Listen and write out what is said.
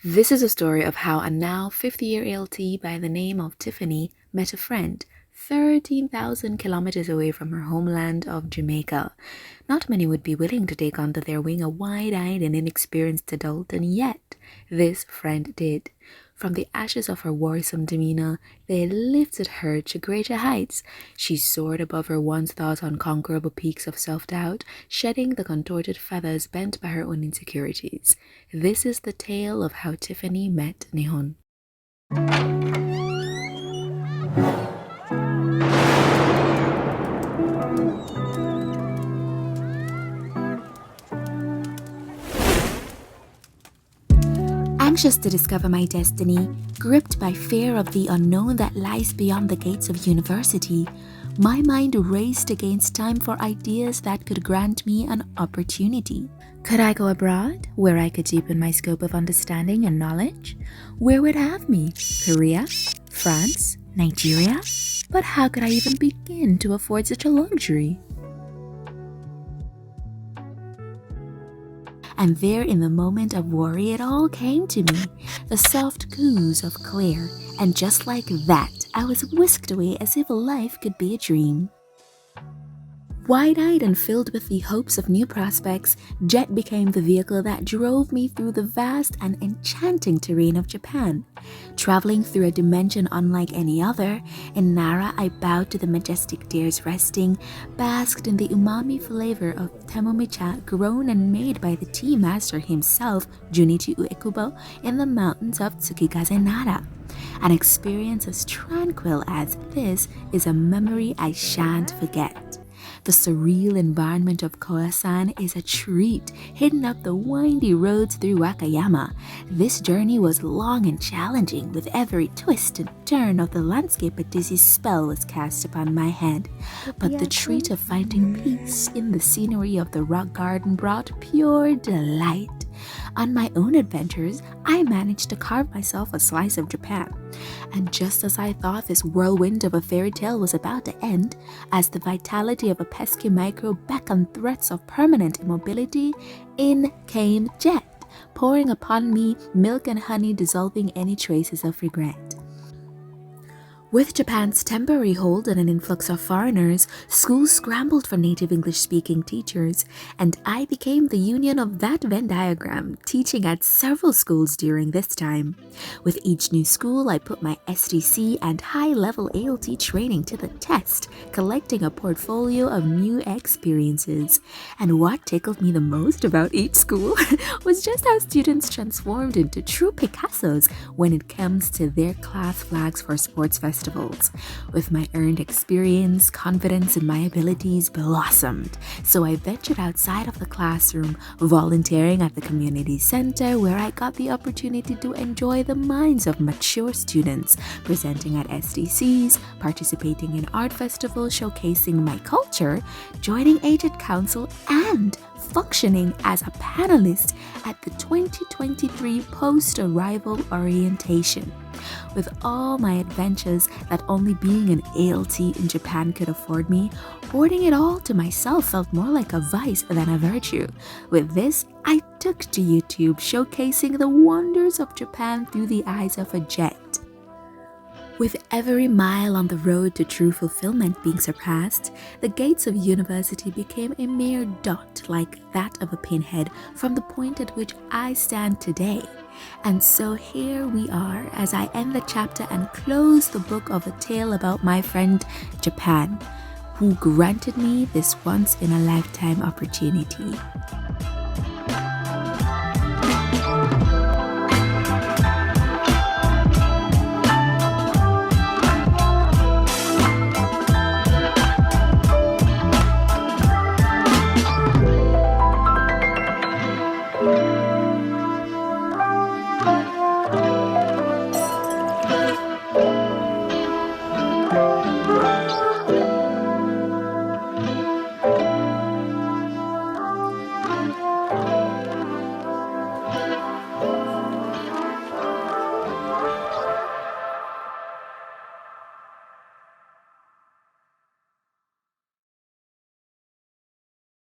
This is a story of how a now 50-year ALT by the name of Tiffany met a friend 13,000 kilometers away from her homeland of Jamaica. Not many would be willing to take under their wing a wide-eyed and inexperienced adult, and yet this friend did. From the ashes of her worrisome demeanor, they lifted her to greater heights. She soared above her once thought unconquerable peaks of self-doubt, shedding the contorted feathers bent by her own insecurities. This is the tale of how Tiffany met Nihon. Anxious to discover my destiny, gripped by fear of the unknown that lies beyond the gates of university, my mind raced against time for ideas that could grant me an opportunity. Could I go abroad, where I could deepen my scope of understanding and knowledge? Where would it have me? Korea? France? Nigeria? But how could I even begin to afford such a luxury? And there in the moment of worry it all came to me, the soft coos of Claire, and just like that, I was whisked away as if life could be a dream. Wide-eyed and filled with the hopes of new prospects, Jet became the vehicle that drove me through the vast and enchanting terrain of Japan. Traveling through a dimension unlike any other, in Nara I bowed to the majestic deers resting, basked in the umami flavor of temomicha grown and made by the tea master himself, Junichi Uekubo, in the mountains of Tsukikaze Nara. An experience as tranquil as this is a memory I shan't forget. The surreal environment of Koyasan is a treat, hidden up the windy roads through Wakayama. This journey was long and challenging, with every twist and turn of the landscape a dizzy spell was cast upon my head. But the treat of finding peace in the scenery of the rock garden brought pure delight. On my own adventures, I managed to carve myself a slice of Japan. And just as I thought this whirlwind of a fairy tale was about to end, as the vitality of a pesky microbe beckoned threats of permanent immobility, in came Jet, pouring upon me milk and honey dissolving any traces of regret. With Japan's temporary hold on an influx of foreigners, schools scrambled for native English-speaking teachers, and I became the union of that Venn diagram, teaching at several schools during this time. With each new school, I put my STC and high-level ALT training to the test, collecting a portfolio of new experiences. And what tickled me the most about each school was just how students transformed into true Picassos when it comes to their class flags for sports festivals. With my earned experience, confidence in my abilities blossomed, so I ventured outside of the classroom, volunteering at the community center where I got the opportunity to enjoy the minds of mature students, presenting at SDCs, participating in art festivals showcasing my culture, joining aged council, and functioning as a panelist at the 2023 post-arrival orientation. With all my adventures that only being an ALT in Japan could afford me, hoarding it all to myself felt more like a vice than a virtue. With this, I took to YouTube, showcasing the wonders of Japan through the eyes of a Jet. With every mile on the road to true fulfillment being surpassed, the gates of university became a mere dot like that of a pinhead from the point at which I stand today. And so here we are as I end the chapter and close the book of a tale about my friend Japan, who granted me this once-in-a-lifetime opportunity.